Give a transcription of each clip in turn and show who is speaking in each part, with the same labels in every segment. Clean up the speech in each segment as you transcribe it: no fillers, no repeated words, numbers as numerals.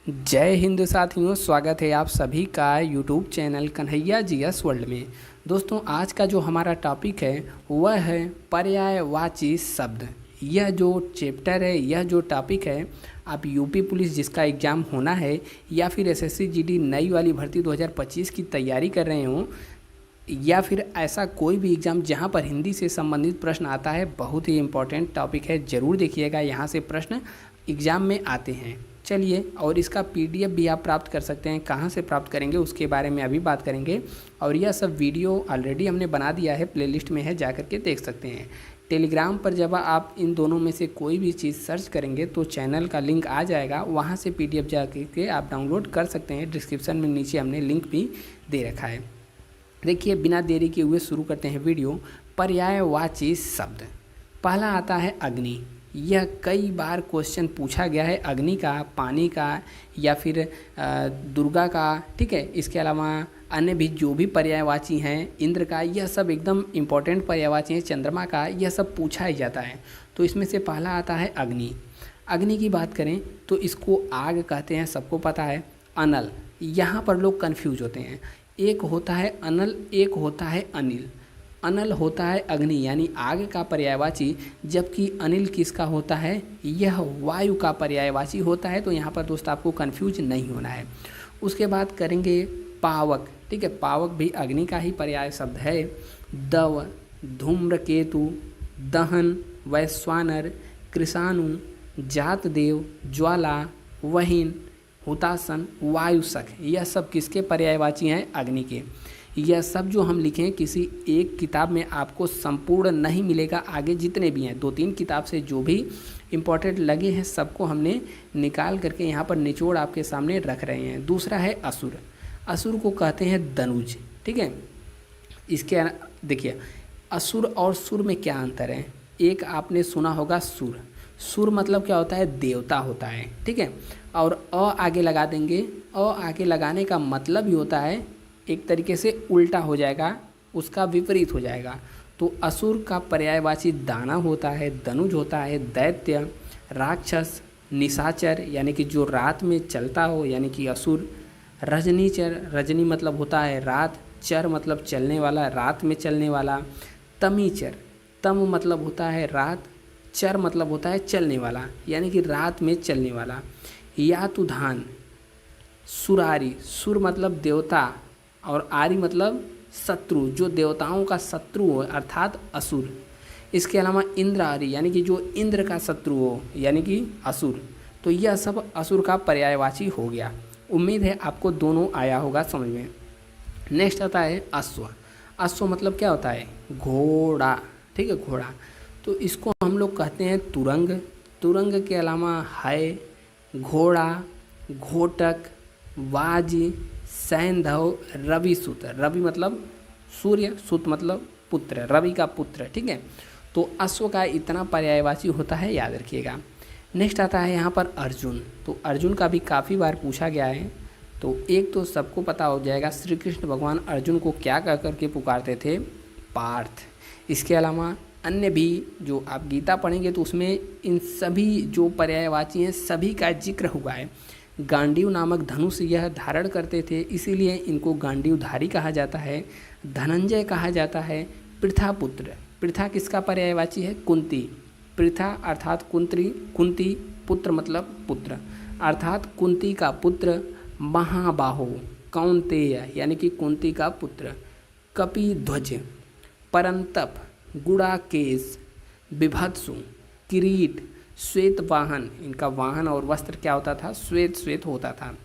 Speaker 1: जय हिंद साथियों, स्वागत है आप सभी का YouTube channel Kanhaiya GS world में। दोस्तों, आज का जो हमारा टॉपिक है वह है पर्यायवाची शब्द। यह जो चैप्टर है, यह जो टॉपिक है, आप यूपी पुलिस जिसका एग्ज़ाम होना है या फिर एसएससी जीडी नई वाली भर्ती 2025 की तैयारी कर रहे हों या फिर ऐसा कोई भी एग्ज़ाम जहां पर हिंदी से संबंधित प्रश्न आता है, बहुत ही इम्पोर्टेंट टॉपिक है। ज़रूर देखिएगा, यहाँ से प्रश्न एग्ज़ाम में आते हैं। चलिए, और इसका पीडीएफ भी आप प्राप्त कर सकते हैं। कहाँ से प्राप्त करेंगे उसके बारे में अभी बात करेंगे। और यह सब वीडियो ऑलरेडी हमने बना दिया है, प्लेलिस्ट में है, जा कर के देख सकते हैं। टेलीग्राम पर जब आप इन दोनों में से कोई भी चीज़ सर्च करेंगे तो चैनल का लिंक आ जाएगा, वहाँ से पीडीएफ जा के आप डाउनलोड कर सकते हैं। डिस्क्रिप्शन में नीचे हमने लिंक भी दे रखा है। देखिए, बिना देरी के हुए शुरू करते हैं वीडियो। पर्यायवाची शब्द, पहला आता है अग्नि। यह कई बार क्वेश्चन पूछा गया है, अग्नि का, पानी का या फिर दुर्गा का, ठीक है। इसके अलावा अन्य भी जो भी पर्यायवाची हैं, इंद्र का, यह सब एकदम इम्पोर्टेंट पर्यायवाची हैं। चंद्रमा का, यह सब पूछा ही जाता है। तो इसमें से पहला आता है अग्नि। अग्नि की बात करें तो इसको आग कहते हैं, सबको पता है। अनल, यहाँ पर लोग कन्फ्यूज होते हैं। एक होता है अनल, एक होता है अनिल। अनल होता है अग्नि यानी आग का पर्यायवाची, जबकि अनिल किसका होता है? यह वायु का पर्यायवाची होता है। तो यहाँ पर दोस्त आपको कंफ्यूज नहीं होना है। उसके बाद करेंगे पावक, ठीक है। पावक भी अग्नि का ही पर्याय शब्द है। दव, धूम्रकेतु, दहन, वैश्वानर, कृषाणु, जातदेव, ज्वाला, वहीन, हुतासन, वायुसख, यह सब किसके पर्यायवाची हैं? अग्नि के। यह सब जो हम लिखें किसी एक किताब में आपको संपूर्ण नहीं मिलेगा। आगे जितने भी हैं, 2-3 किताब से जो भी इम्पोर्टेंट लगे हैं सबको हमने निकाल करके यहाँ पर निचोड़ आपके सामने रख रहे हैं। दूसरा है असुर। असुर को कहते हैं दनुज, ठीक है। इसके देखिए, असुर और सुर में क्या अंतर है? एक आपने सुना होगा सुर। सुर मतलब क्या होता है? देवता होता है, ठीक है। और अ आगे लगा देंगे। अ आगे लगाने का मतलब ही होता है एक तरीके से उल्टा हो जाएगा, उसका विपरीत हो जाएगा। तो असुर का पर्यायवाची दाना होता है, दनुज होता है, दैत्य, राक्षस, निशाचर यानी कि जो रात में चलता हो यानी कि असुर, रजनीचर, रजनी मतलब होता है रात, चर मतलब चलने वाला, रात में चलने वाला, तमीचर, तम मतलब होता है रात, चर मतलब होता है चलने वाला यानी कि रात में चलने वाला। यातुधान, सुरारी, सुर मतलब देवता और आरी मतलब शत्रु, जो देवताओं का शत्रु हो अर्थात असुर। इसके अलावा इंद्रारी यानी कि जो इंद्र का शत्रु हो यानी कि असुर। तो यह सब असुर का पर्यायवाची हो गया। उम्मीद है आपको दोनों आया होगा समझ में। नेक्स्ट आता है अश्व। अश्व मतलब क्या होता है? घोड़ा, ठीक है, घोड़ा। तो इसको हम लोग कहते हैं तुरंग। तुरंग के अलावा है घोड़ा, घोटक, वाजी, सैंधव, रवि सुत। रवि मतलब सूर्य, सुत मतलब पुत्र, रवि का पुत्र, ठीक है। तो अश्व का इतना पर्यायवाची होता है, याद रखिएगा। नेक्स्ट आता है यहाँ पर अर्जुन। तो अर्जुन का भी काफ़ी बार पूछा गया है। तो एक तो सबको पता हो जाएगा, श्री कृष्ण भगवान अर्जुन को क्या कह करके पुकारते थे? पार्थ। इसके अलावा अन्य भी जो आप गीता पढ़ेंगे तो उसमें इन सभी जो पर्यायवाची हैं सभी का जिक्र हुआ है। गांडीव नामक धनुष यह धारण करते थे, इसीलिए इनको गांडीवधारी कहा जाता है। धनंजय कहा जाता है। पृथा पुत्र, पृथा किसका पर्यायवाची है? कुंती। पृथा अर्थात कुंती, कुंती, पुत्र मतलब पुत्र अर्थात कुंती का पुत्र। महाबाहो, कौंतेय यानी कि कुंती का पुत्र। कपिध्वज, परंतप, गुड़ाकेश, बिभत्सु, किरीट, श्वेत वाहन, इनका वाहन और वस्त्र क्या होता था? श्वेत श्वेत होता था।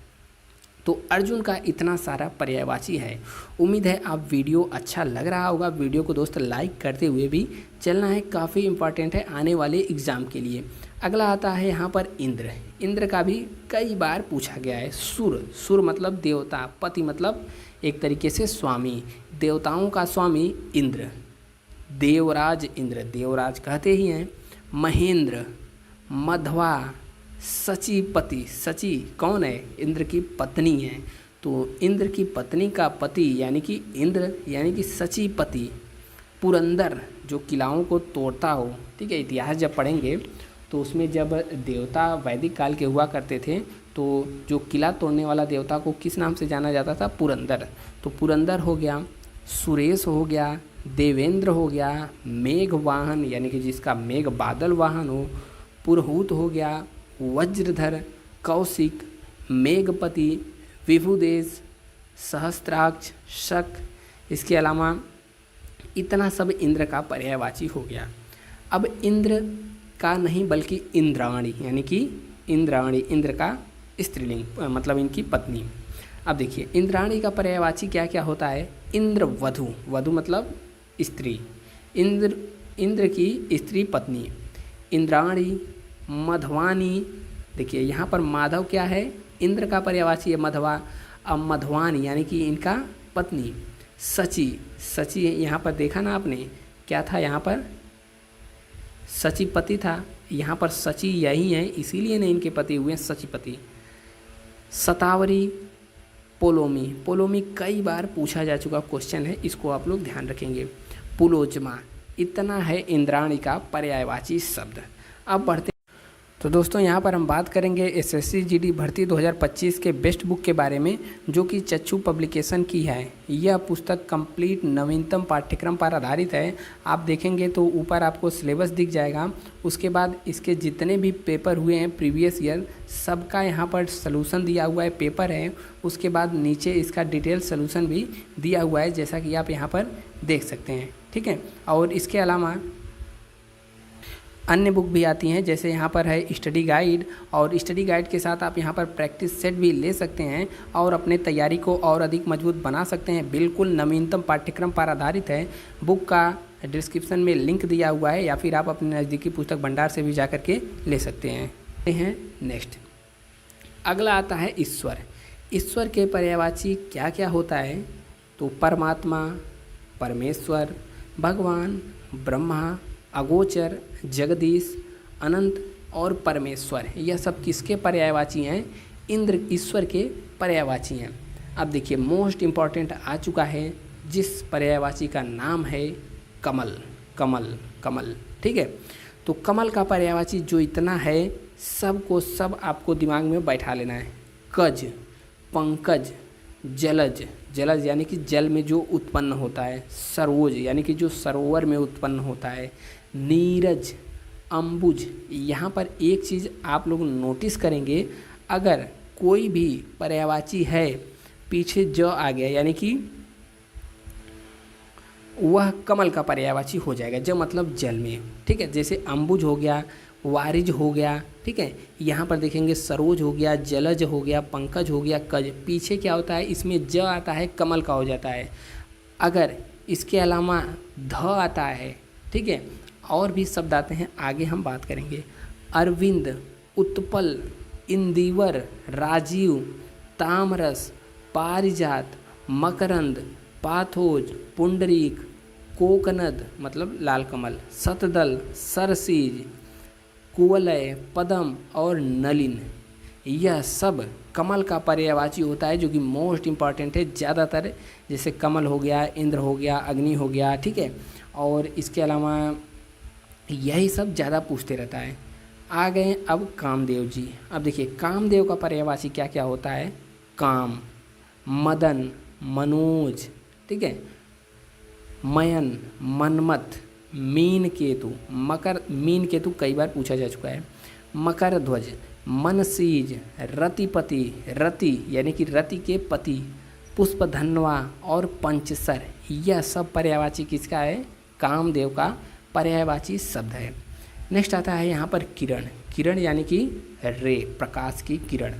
Speaker 1: तो अर्जुन का इतना सारा पर्यायवाची है। उम्मीद है आप वीडियो अच्छा लग रहा होगा। वीडियो को दोस्त लाइक करते हुए भी चलना है, काफ़ी इंपॉर्टेंट है आने वाले एग्ज़ाम के लिए। अगला आता है यहाँ पर इंद्र। इंद्र का भी कई बार पूछा गया है। सुर, सुर मतलब देवता, पति मतलब एक तरीके से स्वामी, देवताओं का स्वामी इंद्र। देवराज, इंद्र देवराज कहते ही हैं। महेंद्र, मध्वा, सचीपति, सची कौन है? इंद्र की पत्नी है। तो इंद्र की पत्नी का पति यानी कि इंद्र यानी कि सचीपति। पुरंदर, जो किलाओं को तोड़ता हो, ठीक है। इतिहास जब पढ़ेंगे तो उसमें जब देवता वैदिक काल के हुआ करते थे तो तो जो किला तोड़ने वाला देवता को किस नाम से जाना जाता था? पुरंदर। तो पुरंदर हो गया, सुरेश हो गया, देवेंद्र हो गया, मेघ वाहन यानी कि जिसका मेघ बादल वाहन हो, पुरहूत हो गया, वज्रधर, कौशिक, मेघपति, विभुदेश, सहस्त्राक्ष, शक। इसके अलावा इतना सब इंद्र का पर्यायवाची हो गया। अब इंद्र का नहीं बल्कि इंद्राणी यानी कि इंद्राणी, इंद्र का स्त्रीलिंग मतलब इनकी पत्नी। अब देखिए इंद्राणी का पर्यायवाची क्या क्या होता है? इंद्र वधु, वधु मतलब स्त्री, इंद्र की स्त्री पत्नी, इंद्राणी, मधवानी। देखिए यहाँ पर माधव क्या है? इंद्र का पर्यायवाची है मधवा। अब मधवानी यानी कि इनका पत्नी, सची, सची यहाँ पर देखा ना आपने क्या था? यहाँ पर सचीपति था, यहाँ पर सची यही है, इसीलिए ने इनके पति हुए सचीपति। सतावरी, पोलोमी, पोलोमी कई बार पूछा जा चुका क्वेश्चन है, इसको आप लोग ध्यान रखेंगे। पुलोचमा, इतना है इंद्राणी का पर्यायवाची शब्द। अब बढ़ते तो दोस्तों यहाँ पर हम बात करेंगे एसएससी जीडी भर्ती 2025 के बेस्ट बुक के बारे में, जो कि चक्षु पब्लिकेशन की है। यह पुस्तक कंप्लीट नवीनतम पाठ्यक्रम पर आधारित है। आप देखेंगे तो ऊपर आपको सिलेबस दिख जाएगा, उसके बाद इसके जितने भी पेपर हुए हैं प्रीवियस ईयर सबका यहाँ पर सलूशन दिया हुआ है, पेपर है। उसके बाद नीचे इसका डिटेल सलूशन भी दिया हुआ है, जैसा कि आप यहाँ पर देख सकते हैं, ठीक है। और इसके अलावा अन्य बुक भी आती हैं, जैसे यहाँ पर है स्टडी गाइड, और स्टडी गाइड के साथ आप यहाँ पर प्रैक्टिस सेट भी ले सकते हैं और अपने तैयारी को और अधिक मजबूत बना सकते हैं। बिल्कुल नवीनतम पाठ्यक्रम पर आधारित है। बुक का डिस्क्रिप्शन में लिंक दिया हुआ है, या फिर आप अपने नज़दीकी पुस्तक भंडार से भी जा कर के ले सकते हैं। नेक्स्ट अगला आता है ईश्वर। ईश्वर के पर्यायवाची क्या क्या होता है? तो परमात्मा, परमेश्वर, भगवान, ब्रह्मा, अगोचर, जगदीश, अनंत और परमेश्वर। यह सब किसके पर्यायवाची हैं? इंद्र, ईश्वर के पर्यायवाची हैं। अब देखिए मोस्ट इम्पॉर्टेंट आ चुका है, जिस पर्यायवाची का नाम है कमल, कमल, कमल, ठीक है। तो कमल का पर्यायवाची जो इतना है, सबको सब आपको दिमाग में बैठा लेना है। कज, पंकज, जलज, जलज यानी कि जल में जो उत्पन्न होता है, सरोज यानी कि जो सरोवर में उत्पन्न होता है, नीरज, अंबुज। यहाँ पर एक चीज़ आप लोग नोटिस करेंगे, अगर कोई भी पर्यायवाची है पीछे ज आ गया यानी कि वह कमल का पर्यायवाची हो जाएगा। ज मतलब जल में, ठीक है। जैसे अंबुज हो गया, वारिज हो गया, ठीक है। यहाँ पर देखेंगे सरोज हो गया, जलज हो गया, पंकज हो गया, कज। पीछे क्या होता है? इसमें ज आता है, कमल का हो जाता है। अगर इसके अलावा ध आता है, ठीक है, और भी शब्द आते हैं, आगे हम बात करेंगे। अरविंद, उत्पल, इंदिवर, राजीव, तामरस, पारिजात, मकरंद, पाथोज, पुंडरीक, कोकनद मतलब लाल कमल, शतदल, सरसीज, कुवलय, पदम और नलिन। यह सब कमल का पर्यायवाची होता है, जो कि मोस्ट इम्पॉर्टेंट है। ज़्यादातर जैसे कमल हो गया, इंद्र हो गया, अग्नि हो गया, ठीक है। और इसके अलावा यही सब ज़्यादा पूछते रहता है। आ गए अब कामदेव जी। अब देखिए कामदेव का पर्यायवाची क्या क्या होता है? काम, मदन, मनोज, ठीक है, मयन, मनमथ, मीन केतु, मकर, मीन केतु कई बार पूछा जा चुका है, मकर ध्वज, मनसीज, रतिपति, रति यानी कि रति के पति, पुष्पधन्वा और पंचसर। यह सब पर्यायवाची किसका है? कामदेव का पर्यायवाची शब्द है। नेक्स्ट आता है यहाँ पर किरण, किरण यानी कि रे, प्रकाश की किरण।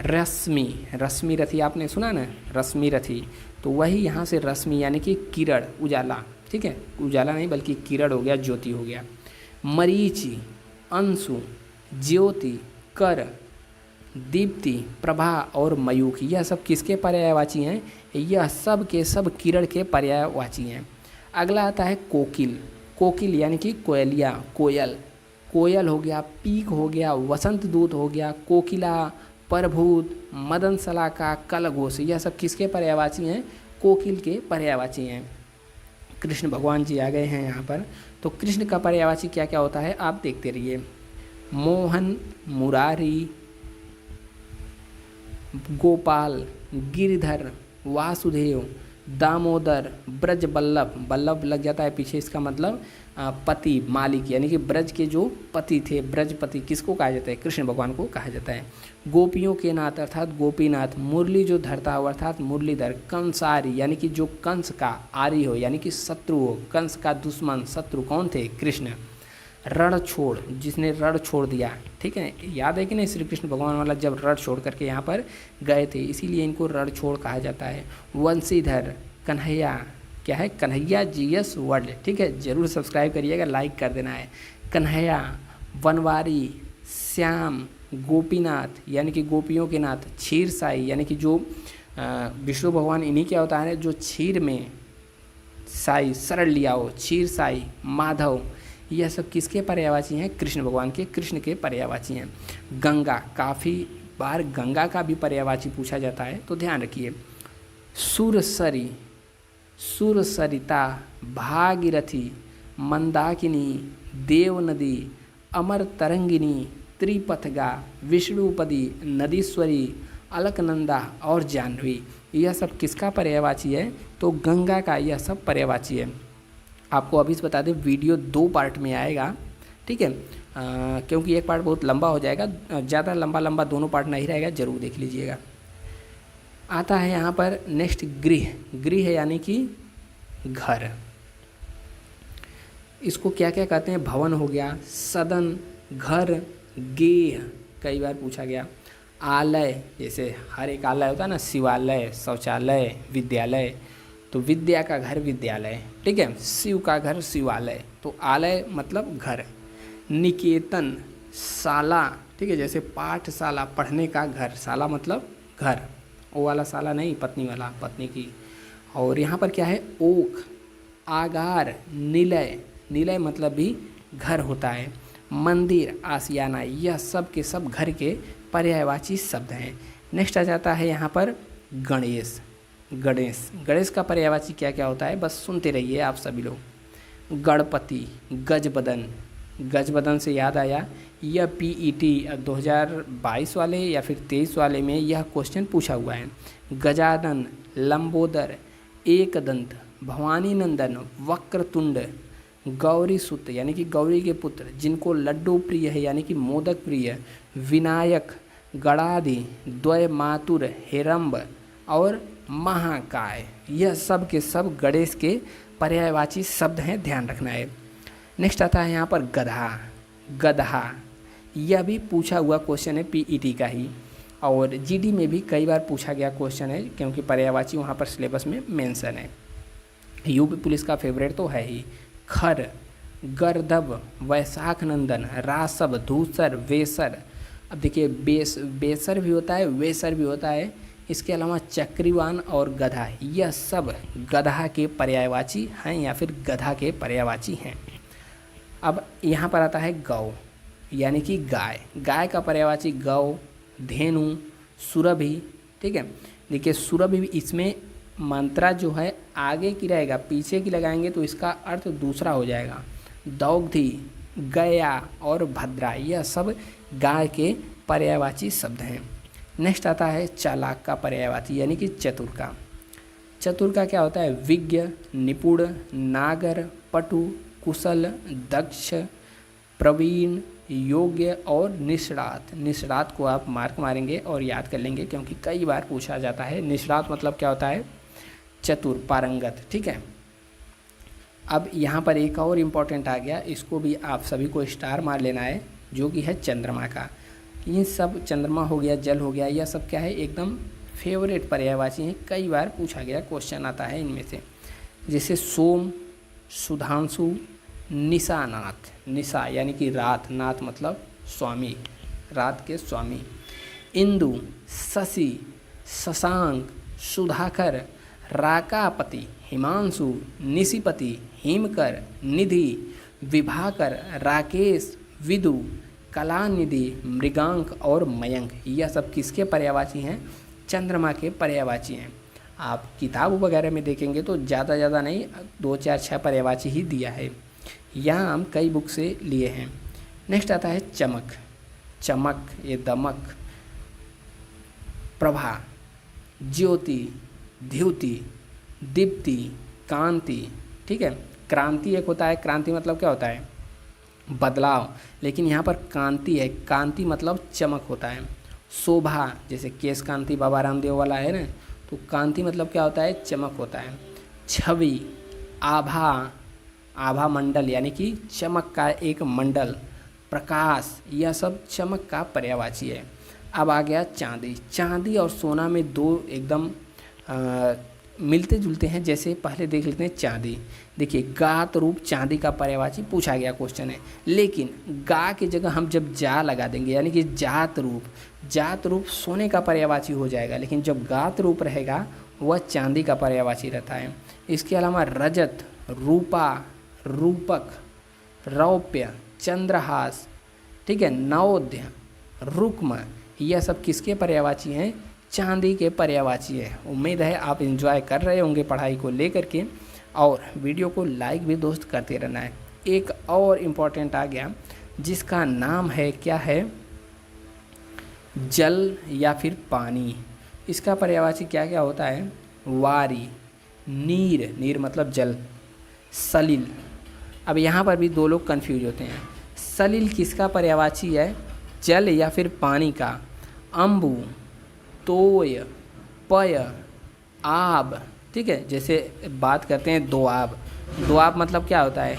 Speaker 1: रश्मि, रश्मि रथी आपने सुना ना, रश्मि रथी, तो वही यहाँ से रश्मि यानी कि किरण, उजाला, ठीक है, उजाला नहीं बल्कि किरण हो गया, ज्योति हो गया। मरीचि, अंशु, ज्योति, कर, दीप्ति, प्रभा और मयूख। यह सब किसके पर्यायवाची हैं? यह सब के सब किरण के पर्यायवाची हैं। अगला आता है कोकिल, कोकिल यानी कि कोयलिया, कोयल, कोयल हो गया, पीक हो गया, वसंत दूत हो गया, कोकिला, परभूत, मदन सलाका, कलघोष। यह सब किसके पर्यायवाची हैं? कोकिल के पर्यायवाची हैं। कृष्ण भगवान जी आ गए हैं यहाँ पर, तो कृष्ण का पर्यायवाची क्या क्या होता है आप देखते रहिए। मोहन, मुरारी, गोपाल, गिरधर, वासुदेव, दामोदर, ब्रज बल्लभ, बल्लभ लग जाता है पीछे, इसका मतलब पति, मालिक, यानी कि ब्रज के जो पति थे, ब्रजपति किसको कहा जाता है? कृष्ण भगवान को कहा जाता है। गोपियों के नाथ अर्थात गोपीनाथ, मुरली जो धरता हो अर्थात मुरलीधर, कंसारी यानी कि जो कंस का आरी हो यानी कि शत्रु हो, कंस का दुश्मन शत्रु कौन थे? कृष्ण। रण छोड़, जिसने रण छोड़ दिया, ठीक है, याद है कि नहीं श्री कृष्ण भगवान वाला, जब रण छोड़ करके यहाँ पर गए थे, इसीलिए इनको रण छोड़ कहा जाता है। वंशीधर, कन्हैया, क्या है? कन्हैया जीएस वर्ल्ड, ठीक है, जरूर सब्सक्राइब करिएगा, लाइक कर देना है। कन्हैया, बनवारी, श्याम, गोपीनाथ यानी कि गोपियों के नाथ, क्षीरसाई यानी कि जो विष्णु भगवान इन्हीं क्या होता है जो क्षीर में साई सरल लिया हो, क्षीर साई, माधव, यह सब किसके पर्यायवाची हैं? कृष्ण भगवान के, कृष्ण के पर्यायवाची हैं। गंगा, काफ़ी बार गंगा का भी पर्यायवाची पूछा जाता है, तो ध्यान रखिए। सुरसरी, सुरसरिता, भागीरथी, मंदाकिनी, देवनदी, अमर तरंगिनी, त्रिपथगा, विष्णुपदी, नदीश्वरी, अलकनंदा और जाह्नवी, यह सब किसका पर्यायवाची है? तो गंगा का यह सब पर्यायवाची है। आपको अभी से बता दें, वीडियो 2 पार्ट में आएगा, ठीक है, क्योंकि एक पार्ट बहुत लंबा हो जाएगा, ज़्यादा लंबा दोनों पार्ट नहीं रहेगा, जरूर देख लीजिएगा। आता है यहाँ पर नेक्स्ट गृह, गृह यानी कि घर, इसको क्या क्या कहते हैं? भवन हो गया, सदन, घर, गेह, कई बार पूछा गया। आलय, जैसे हर एक आलय होता है ना, शिवालय, शौचालय, विद्यालय, तो विद्या का घर विद्यालय, ठीक है, शिव का घर शिवालय, तो आलय मतलब घर। निकेतन, शाला, ठीक है, जैसे पाठशाला, पढ़ने का घर, शाला मतलब घर, वो वाला शाला नहीं, पत्नी वाला, पत्नी की। और यहाँ पर क्या है? ओक, आगार, निलय, निलय मतलब भी घर होता है। मंदिर, आसियाना, यह सब के सब घर के पर्यायवाची शब्द हैं। नेक्स्ट आ जाता है यहाँ पर गणेश, गणेश, गणेश का पर्यायवाची क्या क्या होता है? बस सुनते रहिए आप सभी लोग। गणपति, गजबदन, गजबदन से याद आया, यह पीईटी 2022 वाले या फिर 23 वाले में यह क्वेश्चन पूछा हुआ है। गजानन, लंबोदर, एकदंत, भवानी नंदन, वक्रतुंड, गौरी सुत यानी कि गौरी के पुत्र, जिनको लड्डू प्रिय है यानी कि मोदक प्रिय, विनायक, गणादि, द्वय मातुर, हिरंब और महाकाय, यह सब के सब गणेश के पर्यायवाची शब्द हैं, ध्यान रखना है। नेक्स्ट आता है यहाँ पर गधा, गधा, यह भी पूछा हुआ क्वेश्चन है, पीईटी का ही, और जीडी में भी कई बार पूछा गया क्वेश्चन है, क्योंकि पर्यायवाची वहाँ पर सिलेबस में मेंशन है। यूपी पुलिस का फेवरेट तो है ही। खर, गर्दभ, वैशाख नंदन, रासब, धूसर, वेसर, अब देखिए बेसर भी होता है, वेसर भी होता है, इसके अलावा चक्रीवान और गधा, यह सब गधा के पर्यायवाची हैं या फिर गधा के पर्यायवाची हैं। अब यहाँ पर आता है गौ यानी कि गाय, गाय का पर्यायवाची गौ, धेनु, सुरभि, ठीक है, देखिए सुरभि, इसमें मंत्रा जो है आगे की रहेगा, पीछे की लगाएंगे तो इसका अर्थ दूसरा हो जाएगा। दौग्धी, गया और भद्रा, यह सब गाय के पर्यायवाची शब्द हैं। नेक्स्ट आता है चालाक का पर्यायवाची यानी कि चतुर का। चतुर का क्या होता है? विज्ञ, निपुण, नागर, पटु, कुशल, दक्ष, प्रवीण, योग्य और निष्णात। निष्णात को आप मार्क मारेंगे और याद कर लेंगे, क्योंकि कई बार पूछा जाता है। निष्णात मतलब क्या होता है? चतुर, पारंगत, ठीक है। अब यहाँ पर एक और इम्पॉर्टेंट आ गया, इसको भी आप सभी को स्टार मार लेना है, जो कि है चंद्रमा का। इन सब, चंद्रमा हो गया, जल हो गया, यह सब क्या है? एकदम फेवरेट पर्यायवाची हैं, कई बार पूछा गया क्वेश्चन आता है इनमें से। जैसे सोम, सुधांशु, निशानाथ, निशा यानी कि रात, नाथ मतलब स्वामी, रात के स्वामी। इंदु, शशि, शशांक, सुधाकर, राकापति, हिमांशु, निशिपति, हिमकर, निधि, विभाकर, राकेश, विदु, कलानिधि, मृगांक और मयंक, यह सब किसके पर्यायवाची हैं? चंद्रमा के पर्यायवाची हैं। आप किताब वगैरह में देखेंगे तो ज़्यादा नहीं, 2 4 6 पर्यायवाची ही दिया है। यहाँ हम कई बुक से लिए हैं। नेक्स्ट आता है चमक, चमक, ये दमक, प्रभा, ज्योति, द्युति, दीप्ति, कांति। ठीक है, क्रांति एक होता है, क्रांति मतलब क्या होता है, बदलाव, लेकिन यहाँ पर कांति है, कांति मतलब चमक होता है। शोभा, जैसे केश कांति बाबा रामदेव वाला है ना, तो कांति मतलब क्या होता है, चमक होता है। छवि, आभा, आभा मंडल यानी कि चमक का एक मंडल। प्रकाश, यह सब चमक का पर्यायवाची है। अब आ गया चांदी। चांदी और सोना में दो एकदम मिलते जुलते हैं। जैसे पहले देख लेते हैं चांदी। देखिए, गात रूप चांदी का पर्यायवाची पूछा गया क्वेश्चन है, लेकिन गा की जगह हम जब जा लगा देंगे यानी कि जात रूप सोने का पर्यायवाची हो जाएगा, लेकिन जब गात रूप रहेगा वह चांदी का पर्यायवाची रहता है। इसके अलावा रजत, रूपा, रूपक, रौप्य, चंद्रहास, ठीक है, नवोध्य, रुक्म, यह सब किसके पर्यायवाची हैं, चांदी के पर्यायवाची है। उम्मीद है आप एंजॉय कर रहे होंगे पढ़ाई को लेकर के, और वीडियो को लाइक भी दोस्त करते रहना है। एक और इम्पोर्टेंट आ गया जिसका नाम है, क्या है, जल या फिर पानी। इसका पर्यायवाची क्या क्या होता है, वारी, नीर, नीर मतलब जल, सलिल। अब यहाँ पर भी दो लोग कंफ्यूज होते हैं। सलिल किसका पर्यायवाची है, जल या फिर पानी का। अम्बु, तोय, पय, आब। ठीक है, जैसे बात करते हैं दोआब। दोआब मतलब क्या होता है,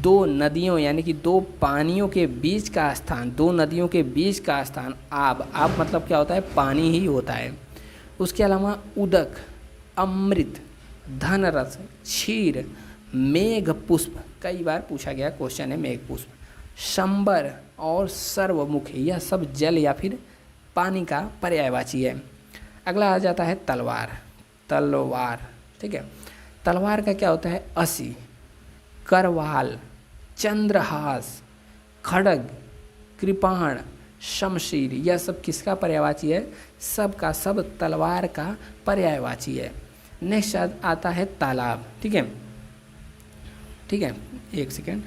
Speaker 1: दो नदियों यानी कि दो पानियों के बीच का स्थान, दो नदियों के बीच का स्थान। आब, आब मतलब क्या होता है, पानी ही होता है। उसके अलावा उदक, अमृत, धनरस, क्षीर, मेघ पुष्प, कई बार पूछा गया क्वेश्चन है मेघ पुष्प, शंबर और सर्वमुख, यह सब जल या फिर पानी का पर्यायवाची है। अगला आ जाता है तलवार। तलवार, ठीक है, तलवार का क्या होता है, असी, करवाल, चंद्रहास, खड़ग, कृपाण, शमशीर, यह सब किसका पर्यायवाची है, सब का सब तलवार का पर्यायवाची है। नेक्स्ट आता है तालाब। ठीक है, ठीक है, एक सेकेंड।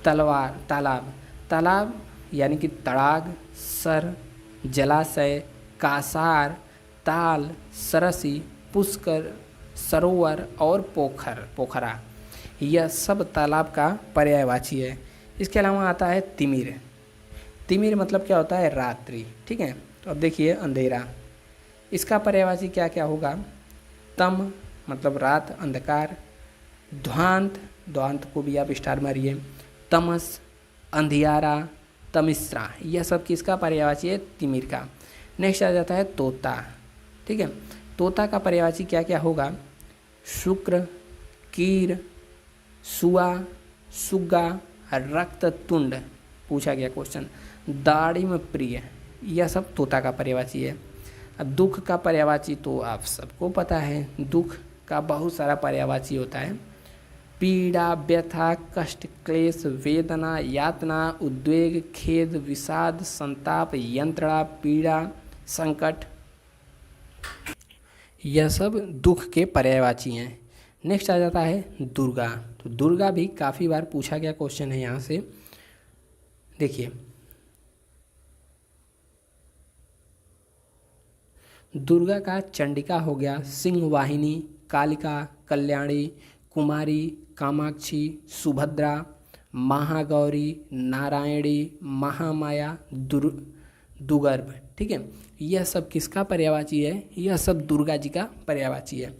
Speaker 1: तलवार, तालाब, तालाब यानी कि तड़ाग, सर, जलाशय, कासार, ताल, सरसी, पुष्कर, सरोवर और पोखरा, यह सब तालाब का पर्यायवाची है। इसके अलावा आता है तिमिर। तिमिर मतलब क्या होता है, रात्रि। ठीक है, तो अब देखिए अंधेरा, इसका पर्यायवाची क्या क्या होगा, तम मतलब रात, अंधकार, ध्वांत, ध्वांत को भी आप स्टार मारिए, तमस, अंधियारा, तमिश्रा, यह सब किसका पर्यायवाची है, तिमिर का। नेक्स्ट आ जाता है तोता। ठीक है, तोता का पर्यायवाची क्या क्या होगा, शुक्र, कीर, सुआ, सुग्गा, रक्ततुंड, पूछा गया क्वेश्चन, दाड़िम प्रिय, यह सब तोता का पर्यायवाची है। अब दुख का पर्यायवाची तो आप सबको पता है, दुख का बहुत सारा पर्यायवाची होता है। पीड़ा, व्यथा, कष्ट, क्लेश, वेदना, यातना, उद्वेग, खेद, विषाद, संताप, यंत्रणा, पीड़ा, संकट, यह सब दुख के पर्यायवाची हैं। नेक्स्ट आ जाता है दुर्गा। तो दुर्गा भी काफ़ी बार पूछा गया क्वेश्चन है यहाँ से। देखिए, दुर्गा का चंडिका हो गया, सिंहवाहिनी, कालिका, कल्याणी, कुमारी, कामाक्षी, सुभद्रा, महागौरी, नारायणी, महामाया, दुर्गर्भ। ठीक है, यह सब किसका पर्यायवाची है, यह सब दुर्गा जी का पर्यायवाची है।